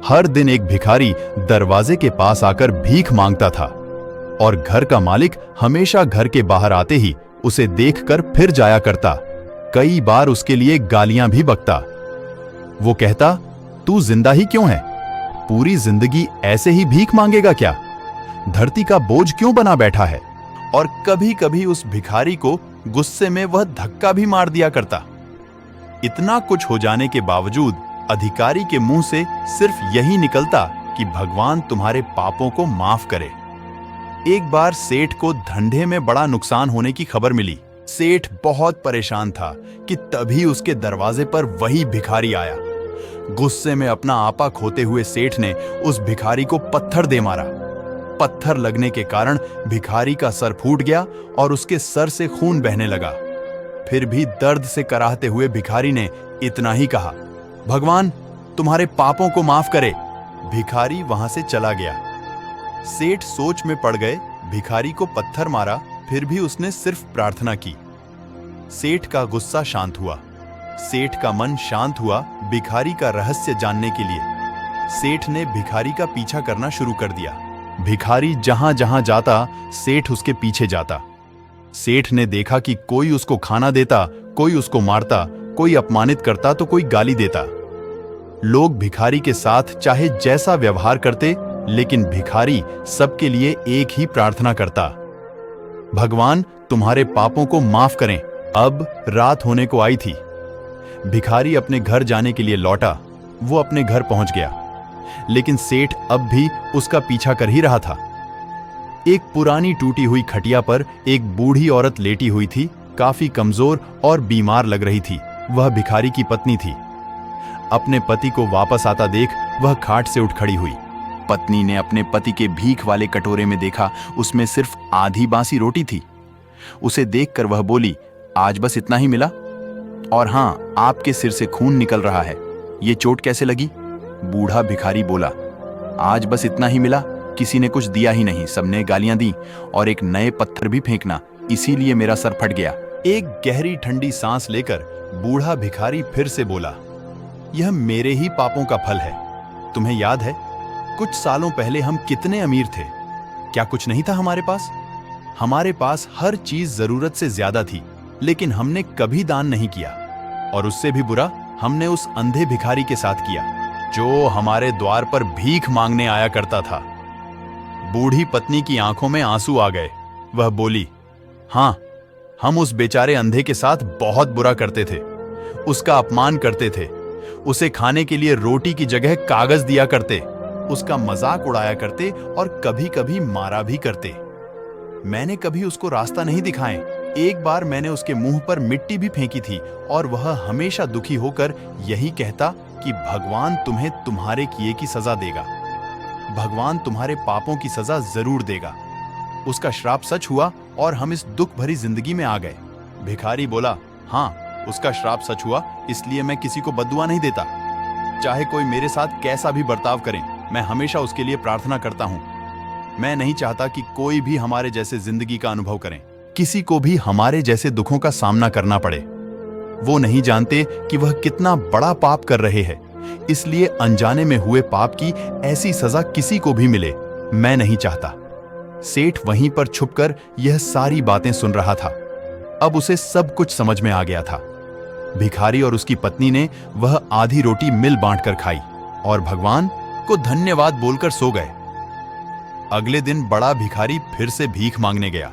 हर दिन एक भिखारी दरवाजे के पास आकर भीख मांगता था और घर का मालिक हमेशा घर के बाहर आते ही उसे देखकर फिर जाया करता। कई बार उसके लिए गालियां भी बकता। वो कहता, तू जिंदा ही क्यों है? पूरी जिंदगी ऐसे ही भीख मांगेगा क्या? धरती का बोझ क्यों बना बैठा है? और कभी कभी उस भिखारी को गुस्से में वह धक्का भी मार दिया करता। इतना कुछ हो जाने के बावजूद अधिकारी के मुंह से सिर्फ यही निकलता कि भगवान तुम्हारे पापों को माफ करे। एक बार सेठ को धंधे में बड़ा नुकसान होने की खबर मिली। सेठ बहुत परेशान था कि तभी उसके दरवाजे पर वही भिखारी आया। गुस्से में अपना आपा खोते हुए सेठ ने उस भिखारी को पत्थर दे मारा। पत्थर लगने के कारण भिखारी का सर फूट गया और उसके सर से खून बहने लगा। फिर भी दर्द से कराहते हुए भिखारी ने इतना ही कहा, भगवान तुम्हारे पापों को माफ करे। भिखारी वहां से चला गया। सेठ सोच में पड़ गए। भिखारी को पत्थर मारा, फिर भी उसने सिर्फ प्रार्थना की। सेठ का गुस्सा शांत हुआ। सेठ का मन शांत हुआ भिखारी का रहस्य जानने के लिए। सेठ ने भिखारी का पीछा करना शुरू कर दिया। भिखारी जहां जहां जाता, सेठ उसके पीछे जाता। सेठ ने देखा कि कोई उसको खाना देता, कोई उसको मारता, कोई अपमानित करता तो कोई गाली देता। लोग भिखारी के साथ चाहे जैसा व्यवहार करते, लेकिन भिखारी सबके लिए एक ही प्रार्थना करता, भगवान तुम्हारे पापों को माफ करें। अब रात होने को आई थी। भिखारी अपने घर जाने के लिए लौटा। वो अपने घर पहुंच गया, लेकिन सेठ अब भी उसका पीछा कर ही रहा था। एक पुरानी टूटी हुई खटिया पर एक बूढ़ी औरत लेटी हुई थी। काफी कमजोर और बीमार लग रही थी। वह भिखारी की पत्नी थी। अपने पति को वापस आता देख वह खाट से उठ खड़ी हुई। पत्नी ने अपने पति के भीख वाले कटोरे में देखा, उसमें सिर्फ आधी बासी रोटी थी। उसे देखकर वह बोली, आज बस इतना ही मिला? और हाँ, आपके सिर से खून निकल रहा है, ये चोट कैसे लगी? बूढ़ा भिखारी बोला, आज बस इतना ही मिला, किसी ने कुछ दिया ही नहीं, सबने गालियां दी और एक नए पत्थर भी फेंकना, इसीलिए मेरा सर फट गया। एक गहरी ठंडी सांस लेकर बूढ़ा भिखारी फिर से बोला, यह मेरे ही पापों का फल है। तुम्हें याद है कुछ सालों पहले हम कितने अमीर थे? क्या कुछ नहीं था हमारे पास? हमारे पास हर चीज जरूरत से ज्यादा थी, लेकिन हमने कभी दान नहीं किया। और उससे भी बुरा हमने उस अंधे भिखारी के साथ किया, जो हमारे द्वार पर भीख मांगने आया करता था। बूढ़ी पत्नी की आंखों में आंसू आ गए। वह बोली, हाँ, हम उस बेचारे अंधे के साथ बहुत बुरा करते थे। उसका अपमान करते थे। उसे खाने के लिए रोटी की जगह कागज दिया करते। उसका मजाक उड़ाया करते और कभी कभी मारा भी करते। मैंने कभी उसको रास्ता नहीं दिखाए। एक बार मैंने उसके मुंह पर मिट्टी भी फेंकी थी और वह हमेशा दुखी होकर यही कहता कि भगवान तुम्हें तुम्हारे किए की सजा देगा। भगवान तुम्हारे पापों की सजा जरूर देगा। उसका श्राप सच हुआ और हम इस दुख भरी जिंदगी में आ गए। भिखारी बोला, हाँ, उसका श्राप सच हुआ, इसलिए मैं किसी को बद्दुआ नहीं देता। चाहे कोई मेरे साथ कैसा भी बर्ताव करे, मैं हमेशा उसके लिए प्रार्थना करता हूं। मैं नहीं चाहता कि कोई भी हमारे जैसे जिंदगी का अनुभव करें, किसी को भी हमारे जैसे दुखों का सामना करना पड़े। वो नहीं जानते कि वह कितना बड़ा पाप कर रहे हैं, इसलिए अनजाने में हुए पाप की ऐसी सजा किसी को भी मिले, मैं नहीं चाहता। सेठ वहीं पर छुपकर यह सारी बातें सुन रहा था। अब उसे सब कुछ समझ में आ गया था। भिखारी और उसकी पत्नी ने वह आधी रोटी मिल बांटकर खाई और भगवान को धन्यवाद बोलकर सो गए। अगले दिन बड़ा भिखारी फिर से भीख मांगने गया।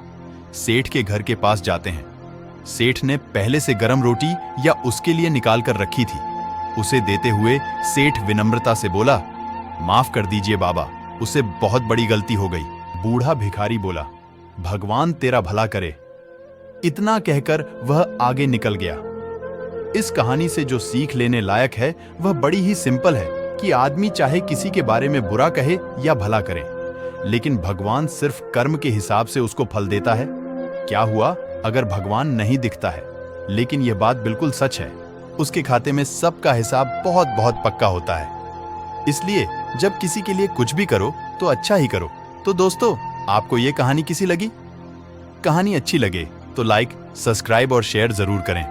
सेठ के घर के पास जाते हैं। सेठ ने पहले से गर्म रोटी या उसके लिए निकाल कर रखी थी। उसे देते हुए सेठ विनम्रता से बोला, माफ कर दीजिए बाबा, उसे बहुत बड़ी गलती हो गई। बूढ़ा भिखारी बोला, भगवान तेरा भला करे। इतना कहकर वह आगे निकल गया। इस कहानी से जो सीख लेने लायक है वह बड़ी ही सिंपल है कि आदमी चाहे किसी के बारे में बुरा कहे या भला करे, लेकिन भगवान सिर्फ कर्म के हिसाब से उसको फल देता है। क्या हुआ अगर भगवान नहीं दिखता है? लेकिन यह बात बिल्कुल सच है, उसके खाते में सबका हिसाब बहुत बहुत पक्का होता है। इसलिए जब किसी के लिए कुछ भी करो तो अच्छा ही करो। तो दोस्तों, आपको यह कहानी कैसी लगी? कहानी अच्छी लगे तो लाइक, सब्सक्राइब और शेयर जरूर करें।